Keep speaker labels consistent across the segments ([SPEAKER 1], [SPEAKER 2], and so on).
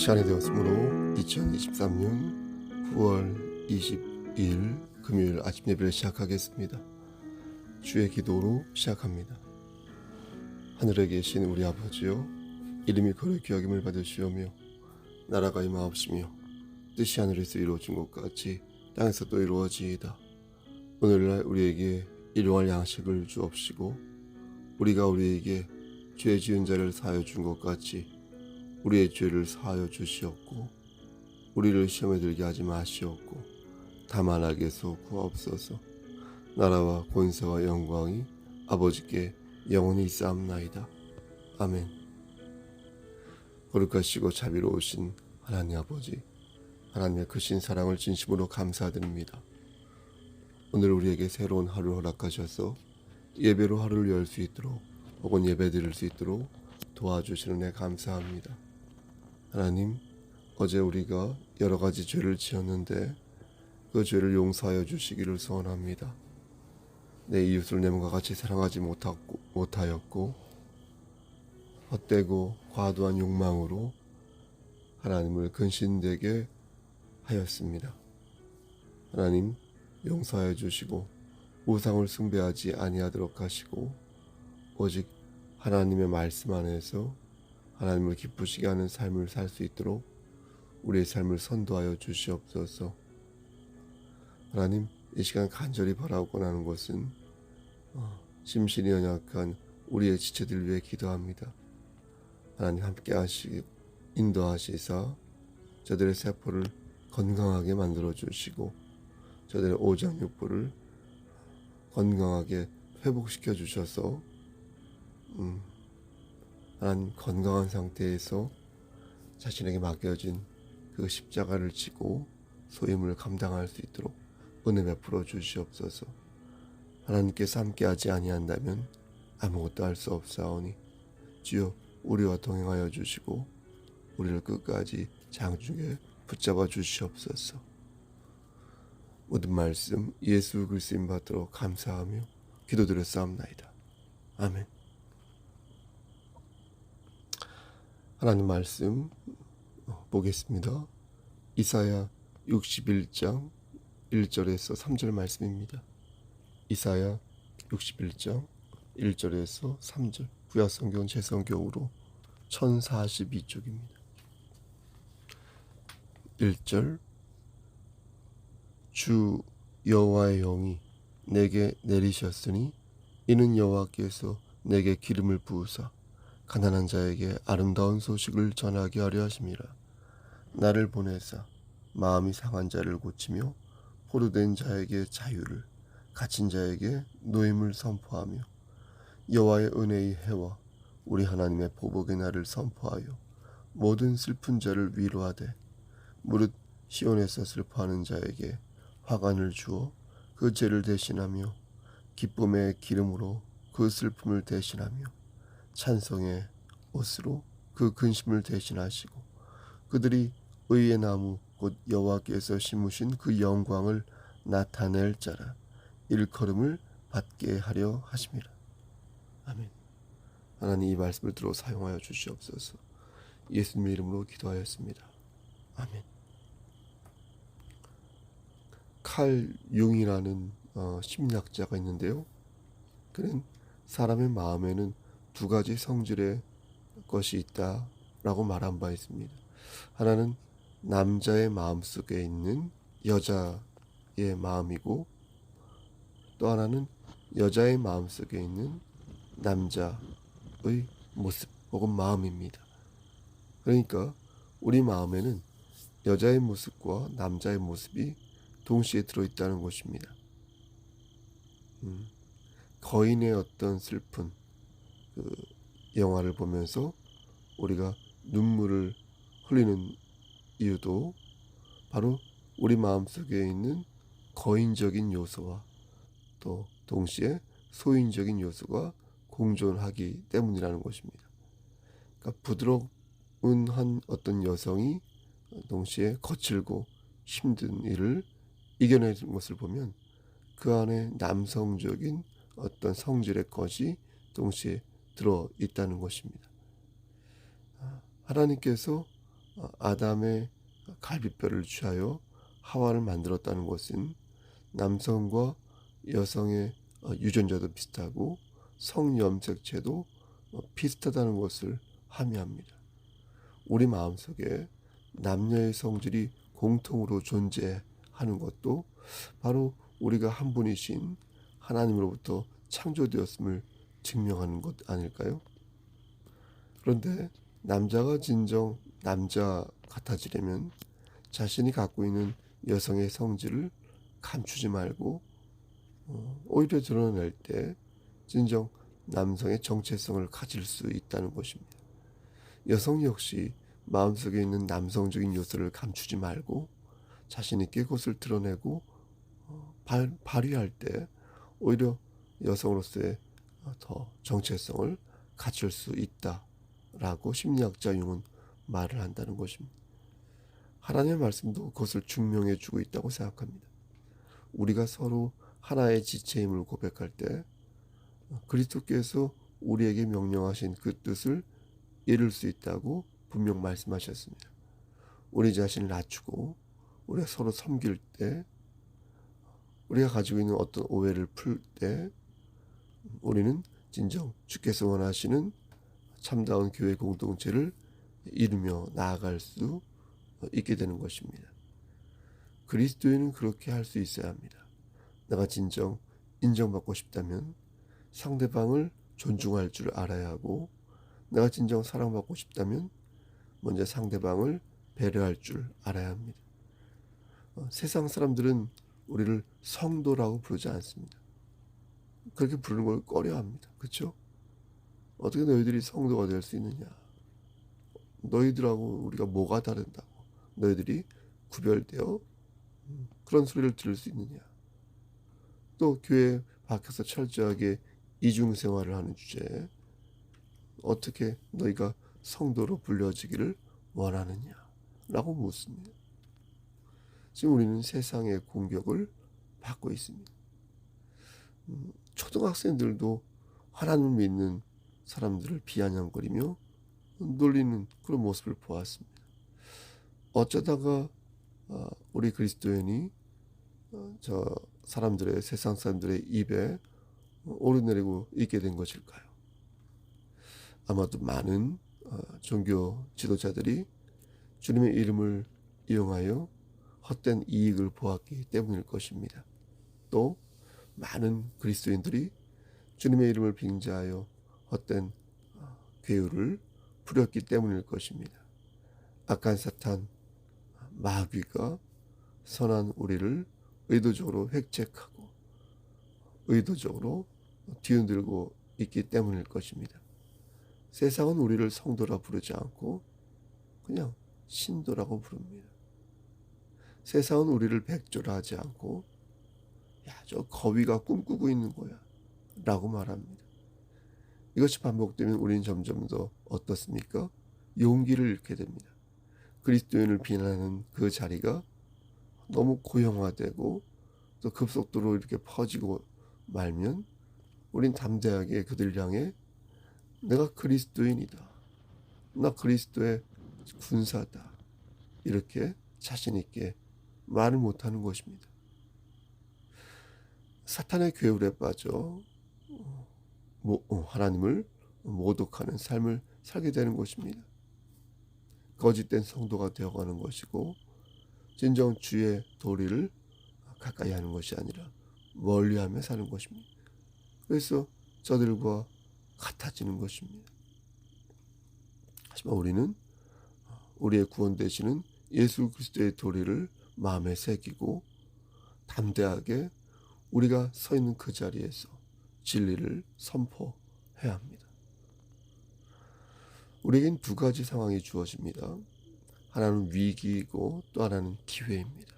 [SPEAKER 1] 시간이 되었으므로 2023년 9월 22일 금요일 아침 예배를 시작하겠습니다. 주의 기도로 시작합니다. 하늘에 계신 우리 아버지여, 이름이 거룩히 여김을 받으시오며 나라가 임하옵시며 뜻이 하늘에서 이루어진 것 같이 땅에서 또 이루어지이다. 오늘날 우리에게 일용할 양식을 주옵시고 우리가 우리에게 죄 지은 자를 사하여 준 것 같이 우리의 죄를 사하여 주시옵고 우리를 시험에 들게 하지 마시옵고 다만 악에서 구하옵소서. 나라와 권세와 영광이 아버지께 영원히 있사옵나이다. 아멘. 거룩하시고 자비로우신 하나님 아버지, 하나님의 크신 사랑을 진심으로 감사드립니다. 오늘 우리에게 새로운 하루를 허락하셔서 예배로 하루를 열 수 있도록 혹은 예배 드릴 수 있도록 도와주시는 애 감사합니다. 하나님, 어제 우리가 여러 가지 죄를 지었는데 그 죄를 용서하여 주시기를 소원합니다. 내 이웃을 내 몸과 같이 사랑하지 못하였고 헛되고 과도한 욕망으로 하나님을 근신되게 하였습니다. 하나님, 용서하여 주시고 우상을 숭배하지 아니하도록 하시고 오직 하나님의 말씀 안에서 하나님을 기쁘시게 하는 삶을 살 수 있도록 우리의 삶을 선도하여 주시옵소서. 하나님, 이 시간 간절히 바라고 하는 것은 심신이 연약한 우리의 지체들 위해 기도합니다. 하나님 함께 하시고 인도하시사 저들의 세포를 건강하게 만들어 주시고 저들의 오장육부를 건강하게 회복시켜 주셔서 하나님 건강한 상태에서 자신에게 맡겨진 그 십자가를 지고 소임을 감당할 수 있도록 은혜 베풀어 주시옵소서. 하나님께서 함께하지 아니한다면 아무것도 할 수 없사오니 주여 우리와 동행하여 주시고 우리를 끝까지 장중에 붙잡아 주시옵소서. 모든 말씀 예수 그리스도인 받도록 감사하며 기도드렸사옵나이다. 아멘. 하나님 말씀 보겠습니다. 이사야 61장 1절에서 3절 말씀입니다. 이사야 61장 1절에서 3절 구약성경 제성경으로 1042쪽입니다. 1절 주 여호와의 영이 내게 내리셨으니 이는 여호와께서 내게 기름을 부으사 가난한 자에게 아름다운 소식을 전하게 하려 하심이라. 나를 보내사 마음이 상한 자를 고치며 포로된 자에게 자유를, 갇힌 자에게 노임을 선포하며 여호와의 은혜의 해와 우리 하나님의 보복의 날을 선포하여 모든 슬픈 자를 위로하되 무릇 시온에서 슬퍼하는 자에게 화관을 주어 그 죄를 대신하며 기쁨의 기름으로 그 슬픔을 대신하며 찬송의 옷으로 그 근심을 대신하시고 그들이 의의 나무 곧 여호와께서 심으신 그 영광을 나타낼 자라 일컬음을 받게 하려 하심이라. 아멘. 하나님, 이 말씀을 들어 사용하여 주시옵소서. 예수님의 이름으로 기도하였습니다. 아멘. 칼 융이라는 심리학자가 있는데요. 그는 사람의 마음에는 두 가지 성질의 것이 있다라고 말한 바 있습니다. 하나는 남자의 마음속에 있는 여자의 마음이고 또 하나는 여자의 마음속에 있는 남자의 모습 혹은 마음입니다. 그러니까 우리 마음에는 여자의 모습과 남자의 모습이 동시에 들어있다는 것입니다. 거인의 어떤 슬픈 그 영화를 보면서 우리가 눈물을 흘리는 이유도 바로 우리 마음속에 있는 거인적인 요소와 또 동시에 소인적인 요소가 공존하기 때문이라는 것입니다. 그러니까 부드러운 한 어떤 여성이 동시에 거칠고 힘든 일을 이겨내는 것을 보면 그 안에 남성적인 어떤 성질의 것이 동시에 들어있다는 것입니다. 하나님께서 아담의 갈비뼈를 취하여 하와를 만들었다는 것은 남성과 여성의 유전자도 비슷하고 성염색체도 비슷하다는 것을 함의합니다. 우리 마음속에 남녀의 성질이 공통으로 존재하는 것도 바로 우리가 한 분이신 하나님으로부터 창조되었음을 증명하는 것 아닐까요? 그런데 남자가 진정 남자 같아지려면 자신이 갖고 있는 여성의 성질을 감추지 말고 오히려 드러낼 때 진정 남성의 정체성을 가질 수 있다는 것입니다. 여성 역시 마음속에 있는 남성적인 요소를 감추지 말고 자신 있게 그것을 드러내고 발휘할 때 오히려 여성으로서의 더 정체성을 갖출 수 있다라고 심리학자 융은 말을 한다는 것입니다. 하나님의 말씀도 그것을 증명해 주고 있다고 생각합니다. 우리가 서로 하나의 지체임을 고백할 때 그리스도께서 우리에게 명령하신 그 뜻을 이룰 수 있다고 분명 말씀하셨습니다. 우리 자신을 낮추고 우리가 서로 섬길 때, 우리가 가지고 있는 어떤 오해를 풀 때 우리는 진정 주께서 원하시는 참다운 교회 공동체를 이루며 나아갈 수 있게 되는 것입니다. 그리스도인은 그렇게 할 수 있어야 합니다. 내가 진정 인정받고 싶다면 상대방을 존중할 줄 알아야 하고, 내가 진정 사랑받고 싶다면 먼저 상대방을 배려할 줄 알아야 합니다. 세상 사람들은 우리를 성도라고 부르지 않습니다. 그렇게 부르는 걸 꺼려합니다. 그렇죠? 어떻게 너희들이 성도가 될 수 있느냐? 너희들하고 우리가 뭐가 다른다고? 너희들이 구별되어 그런 소리를 들을 수 있느냐? 또 교회 밖에서 철저하게 이중생활을 하는 주제에 어떻게 너희가 성도로 불려지기를 원하느냐? 라고 묻습니다. 지금 우리는 세상의 공격을 받고 있습니다. 초등학생들도 하나님을 믿는 사람들을 비아냥거리며 놀리는 그런 모습을 보았습니다. 어쩌다가 우리 그리스도인이 저 사람들의, 세상 사람들의 입에 오르내리고 있게 된 것일까요? 아마도 많은 종교 지도자들이 주님의 이름을 이용하여 헛된 이익을 보았기 때문일 것입니다. 또 많은 그리스도인들이 주님의 이름을 빙자하여 헛된 괴유를 부렸기 때문일 것입니다. 악한 사탄 마귀가 선한 우리를 의도적으로 획책하고 의도적으로 뒤흔들고 있기 때문일 것입니다. 세상은 우리를 성도라 부르지 않고 그냥 신도라고 부릅니다. 세상은 우리를 백조라 하지 않고 야, 저 거위가 꿈꾸고 있는 거야 라고 말합니다. 이것이 반복되면 우리는 점점 더 어떻습니까? 용기를 잃게 됩니다. 그리스도인을 비난하는 그 자리가 너무 고형화되고 또 급속도로 이렇게 퍼지고 말면 우린 담대하게 그들 향해 내가 그리스도인이다, 나 그리스도의 군사다, 이렇게 자신 있게 말을 못하는 것입니다. 사탄의 괴울에 빠져 하나님을 모독하는 삶을 살게 되는 것입니다. 거짓된 성도가 되어가는 것이고, 진정 주의 도리를 가까이 하는 것이 아니라 멀리하며 사는 것입니다. 그래서 저들과 같아지는 것입니다. 하지만 우리는 우리의 구원 되시는 예수 그리스도의 도리를 마음에 새기고 담대하게 우리가 서 있는 그 자리에서 진리를 선포해야 합니다. 우리에겐 두 가지 상황이 주어집니다. 하나는 위기이고 또 하나는 기회입니다.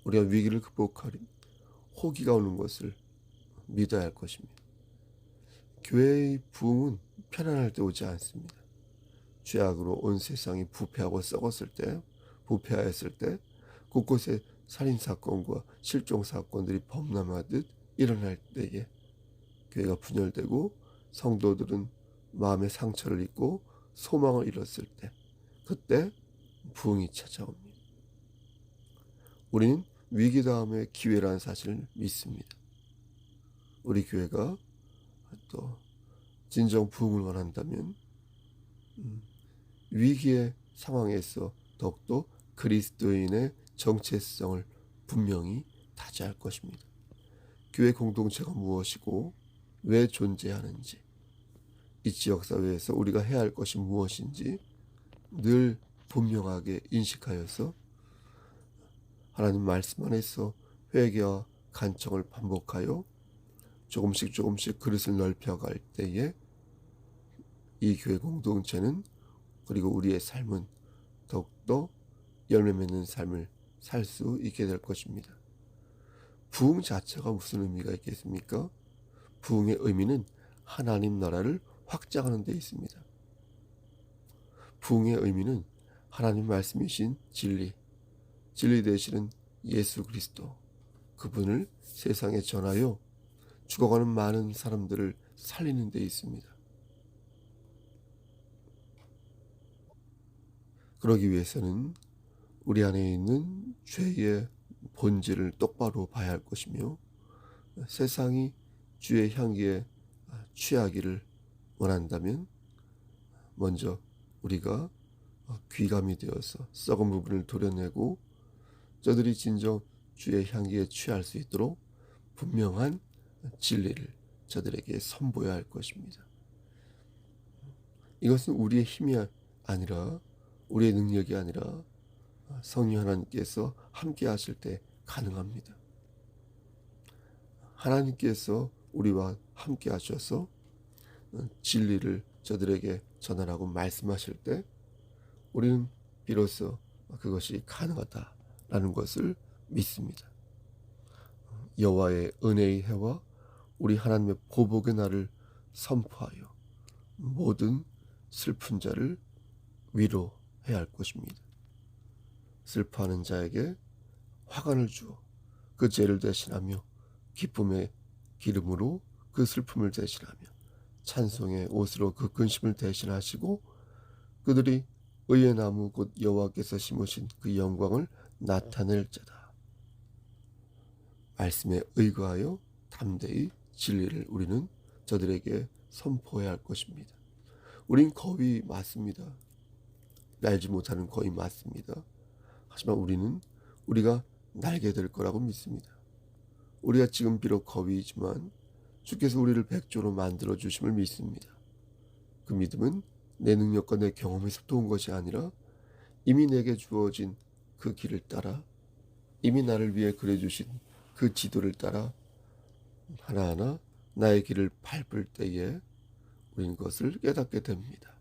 [SPEAKER 1] 우리가 위기를 극복하려 호기가 오는 것을 믿어야 할 것입니다. 교회의 부흥은 편안할 때 오지 않습니다. 죄악으로 온 세상이 부패하고 썩었을 때, 부패하였을 때 곳곳에 살인사건과 실종사건들이 범람하듯 일어날 때에 교회가 분열되고 성도들은 마음의 상처를 입고 소망을 잃었을 때, 그때 부흥이 찾아옵니다. 우리는 위기 다음에 기회라는 사실을 믿습니다. 우리 교회가 또 진정 부흥을 원한다면 위기의 상황에서 더욱더 그리스도인의 정체성을 분명히 다지할 것입니다. 교회 공동체가 무엇이고 왜 존재하는지, 이 지역사회에서 우리가 해야 할 것이 무엇인지 늘 분명하게 인식하여서 하나님 말씀 안에서 회개와 간청을 반복하여 조금씩 그릇을 넓혀갈 때에 이 교회 공동체는, 그리고 우리의 삶은 더욱더 열매 맺는 삶을 살 수 있게 될 것입니다. 부흥 자체가 무슨 의미가 있겠습니까? 부흥의 의미는 하나님 나라를 확장하는 데 있습니다. 부흥의 의미는 하나님 말씀이신 진리 되시는 예수 그리스도, 그분을 세상에 전하여 죽어가는 많은 사람들을 살리는 데 있습니다. 그러기 위해서는 우리 안에 있는 죄의 본질을 똑바로 봐야 할 것이며, 세상이 주의 향기에 취하기를 원한다면 먼저 우리가 귀감이 되어서 썩은 부분을 도려내고 저들이 진정 주의 향기에 취할 수 있도록 분명한 진리를 저들에게 선보여야 할 것입니다. 이것은 우리의 힘이 아니라, 우리의 능력이 아니라 성령 하나님께서 함께 하실 때 가능합니다. 하나님께서 우리와 함께 하셔서 진리를 저들에게 전하라고 말씀하실 때 우리는 비로소 그것이 가능하다라는 것을 믿습니다. 여호와의 은혜의 해와 우리 하나님의 보복의 날을 선포하여 모든 슬픈 자를 위로해야 할 것입니다. 슬퍼하는 자에게 화관을 주어 그 죄를 대신하며 기쁨의 기름으로 그 슬픔을 대신하며 찬송의 옷으로 그 근심을 대신하시고 그들이 의의 나무 곧 여호와께서 심으신 그 영광을 나타낼 자다. 말씀에 의거하여 담대히 진리를 우리는 저들에게 선포해야 할 것입니다. 우린 거위 맞습니다. 날지 못하는 거위 맞습니다. 하지만 우리는 우리가 날게 될 거라고 믿습니다. 우리가 지금 비록 거위이지만 주께서 우리를 백조로 만들어 주심을 믿습니다. 그 믿음은 내 능력과 내 경험에서부터 온 것이 아니라 이미 내게 주어진 그 길을 따라, 이미 나를 위해 그려주신 그 지도를 따라 하나하나 나의 길을 밟을 때에 우리는 그것을 깨닫게 됩니다.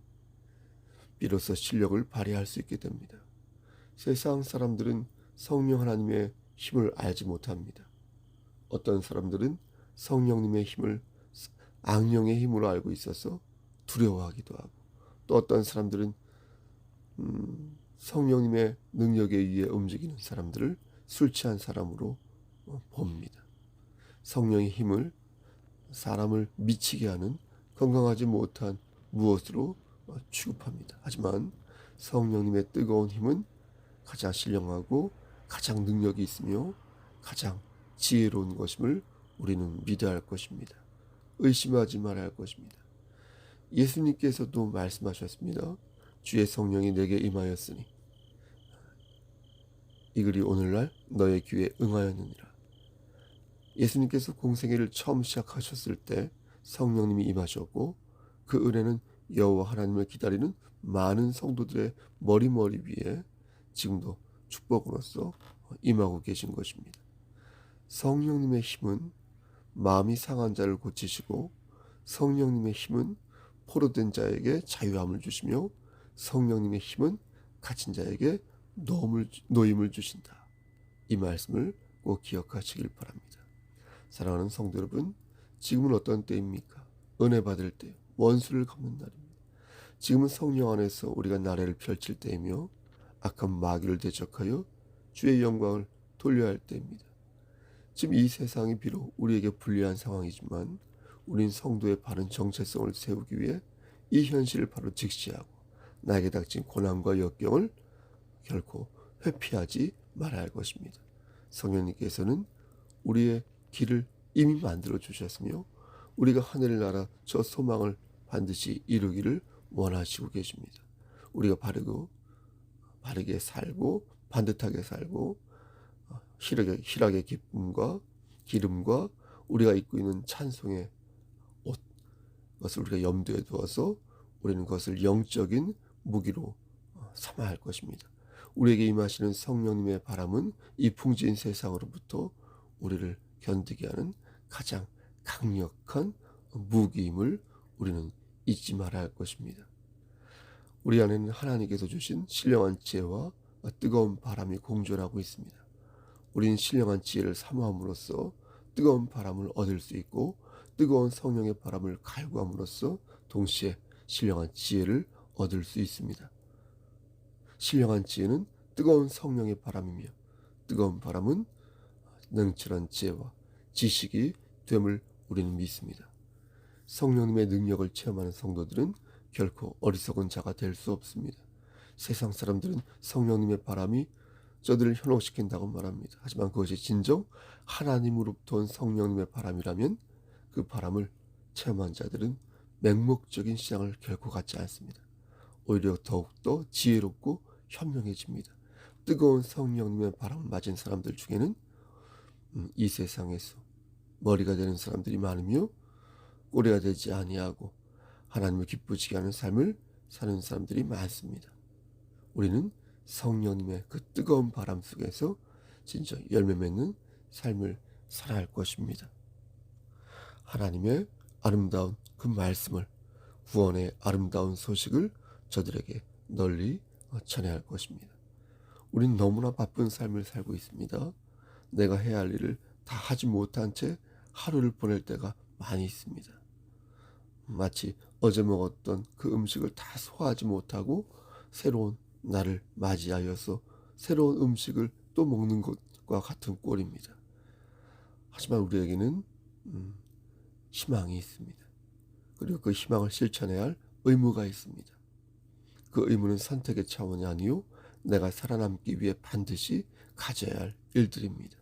[SPEAKER 1] 비로소 실력을 발휘할 수 있게 됩니다. 세상 사람들은 성령 하나님의 힘을 알지 못합니다. 어떤 사람들은 성령님의 힘을 악령의 힘으로 알고 있어서 두려워하기도 하고, 또 어떤 사람들은 성령님의 능력에 의해 움직이는 사람들을 술 취한 사람으로 봅니다. 성령의 힘을 사람을 미치게 하는 건강하지 못한 무엇으로 취급합니다. 하지만 성령님의 뜨거운 힘은 가장 신령하고 가장 능력이 있으며 가장 지혜로운 것임을 우리는 믿어야 할 것입니다. 의심하지 말아야 할 것입니다. 예수님께서도 말씀하셨습니다. 주의 성령이 내게 임하였으니 이 글이 오늘날 너의 귀에 응하였느니라. 예수님께서 공생애를 처음 시작하셨을 때 성령님이 임하셨고 그 은혜는 여호와 하나님을 기다리는 많은 성도들의 머리 위에 지금도 축복으로서 임하고 계신 것입니다. 성령님의 힘은 마음이 상한 자를 고치시고, 성령님의 힘은 포로된 자에게 자유함을 주시며, 성령님의 힘은 갇힌 자에게 노임을 주신다. 이 말씀을 꼭 기억하시길 바랍니다. 사랑하는 성도 여러분, 지금은 어떤 때입니까? 은혜 받을 때, 원수를 갚는 날입니다. 지금은 성령 안에서 우리가 나래를 펼칠 때이며 악한 마귀를 대적하여 주의 영광을 돌려야 할 때입니다. 지금 이 세상이 비록 우리에게 불리한 상황이지만 우린 성도의 바른 정체성을 세우기 위해 이 현실을 바로 직시하고 나에게 닥친 고난과 역경을 결코 회피하지 말아야 할 것입니다. 성령님께서는 우리의 길을 이미 만들어 주셨으며 우리가 하늘의 나라 저 소망을 반드시 이루기를 원하시고 계십니다. 우리가 바르게 살고 반듯하게 살고 희락의 기쁨과 기름과 우리가 입고 있는 찬송의 옷, 그것을 우리가 염두에 두어서 우리는 그것을 영적인 무기로 삼아야 할 것입니다. 우리에게 임하시는 성령님의 바람은 이 풍지인 세상으로부터 우리를 견디게 하는 가장 강력한 무기임을 우리는 잊지 말아야 할 것입니다. 우리 안에는 하나님께서 주신 신령한 지혜와 뜨거운 바람이 공존하고 있습니다. 우리는 신령한 지혜를 사모함으로써 뜨거운 바람을 얻을 수 있고 뜨거운 성령의 바람을 갈구함으로써 동시에 신령한 지혜를 얻을 수 있습니다. 신령한 지혜는 뜨거운 성령의 바람이며 뜨거운 바람은 능철한 지혜와 지식이 됨을 우리는 믿습니다. 성령님의 능력을 체험하는 성도들은 결코 어리석은 자가 될 수 없습니다. 세상 사람들은 성령님의 바람이 저들을 현혹시킨다고 말합니다. 하지만 그것이 진정 하나님으로부터 온 성령님의 바람이라면 그 바람을 체험한 자들은 맹목적인 신앙을 결코 갖지 않습니다. 오히려 더욱더 지혜롭고 현명해집니다. 뜨거운 성령님의 바람을 맞은 사람들 중에는 이 세상에서 머리가 되는 사람들이 많으며 꼬리가 되지 아니하고 하나님을 기쁘시게 하는 삶을 사는 사람들이 많습니다. 우리는 성령님의 그 뜨거운 바람 속에서 진짜 열매 맺는 삶을 살아야 할 것입니다. 하나님의 아름다운 그 말씀을, 구원의 아름다운 소식을 저들에게 널리 전해야 할 것입니다. 우리는 너무나 바쁜 삶을 살고 있습니다. 내가 해야 할 일을 다 하지 못한 채 하루를 보낼 때가 많이 있습니다. 마치 어제 먹었던 그 음식을 다 소화하지 못하고 새로운 날을 맞이하여서 새로운 음식을 또 먹는 것과 같은 꼴입니다. 하지만 우리에게는 희망이 있습니다. 그리고 그 희망을 실천해야 할 의무가 있습니다. 그 의무는 선택의 차원이 아니요 내가 살아남기 위해 반드시 가져야 할 일들입니다.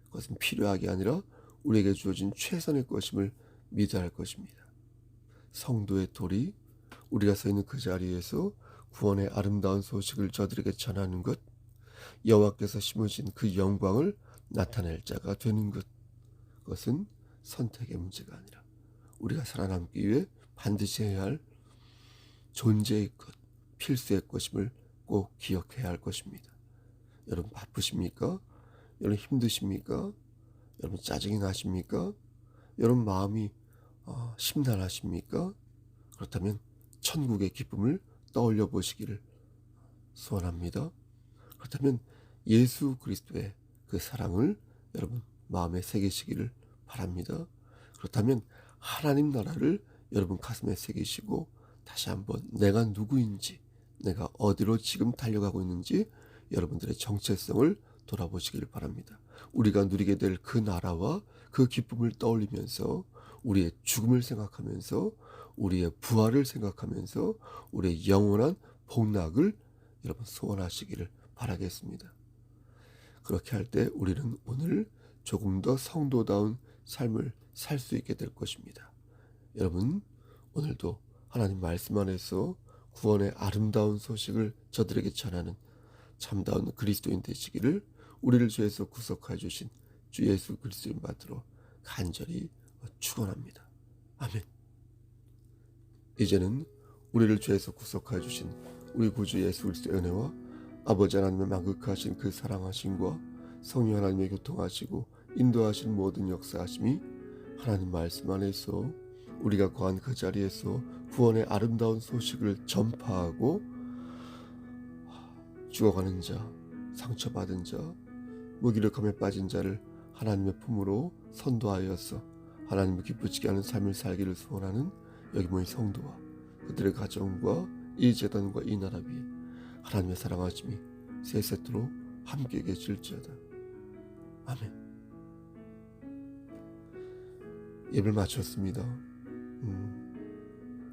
[SPEAKER 1] 그것은 필요하게 아니라 우리에게 주어진 최선의 것임을 믿어야 할 것입니다. 성도의 돌이 우리가 서 있는 그 자리에서 구원의 아름다운 소식을 저들에게 전하는 것, 여호와께서 심으신 그 영광을 나타낼 자가 되는 것, 그것은 선택의 문제가 아니라 우리가 살아남기 위해 반드시 해야 할 존재의 것, 필수의 것임을 꼭 기억해야 할 것입니다. 여러분 바쁘십니까? 여러분 힘드십니까? 여러분 짜증이 나십니까? 여러분 마음이 심란하십니까? 그렇다면 천국의 기쁨을 떠올려 보시기를 소원합니다. 그렇다면 예수 그리스도의 그 사랑을 여러분 마음에 새기시기를 바랍니다. 그렇다면 하나님 나라를 여러분 가슴에 새기시고 다시 한번 내가 누구인지, 내가 어디로 지금 달려가고 있는지 여러분들의 정체성을 돌아보시길 바랍니다. 우리가 누리게 될 그 나라와 그 기쁨을 떠올리면서 우리의 죽음을 생각하면서 우리의 부활을 생각하면서 우리의 영원한 복락을 여러분 소원하시기를 바라겠습니다. 그렇게 할 때 우리는 오늘 조금 더 성도다운 삶을 살 수 있게 될 것입니다. 여러분 오늘도 하나님 말씀 안에서 구원의 아름다운 소식을 저들에게 전하는 참다운 그리스도인 되시기를 우리를 죄에서 구속하여 주신 주 예수 그리스도인 받들어 간절히 축원합니다. 아멘. 이제는 우리를 죄에서 구속하여 주신 우리 구주 예수 그리스도의 은혜와 아버지 하나님의 만극하신 그 사랑하심과 성령 하나님의 교통하시고 인도하신 모든 역사하심이 하나님 말씀 안에서 우리가 거한 그 자리에서 구원의 아름다운 소식을 전파하고 죽어가는 자, 상처받은 자, 무기력함에 빠진 자를 하나님의 품으로 선도하여서 하나님을 기쁘시게 하는 삶을 살기를 소원하는 여기 모인 성도와 그들의 가정과 이 재단과 이 나라 위에 하나님의 사랑하심이 세세토록 함께 계실지어다. 아멘. 예배를 마쳤습니다.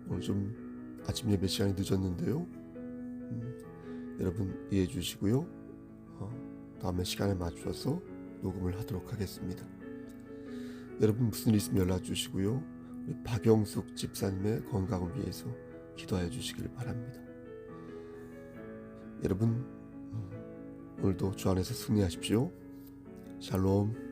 [SPEAKER 1] 오늘 좀 아침 예배 시간이 늦었는데요. 여러분 이해해 주시고요. 다음에 시간에 맞춰서 녹음을 하도록 하겠습니다. 여러분 무슨 일 있으면 연락 주시고요. 우리 박영숙 집사님의 건강을 위해서 기도해 주시길 바랍니다. 여러분 오늘도 주 안에서 승리하십시오. 샬롬.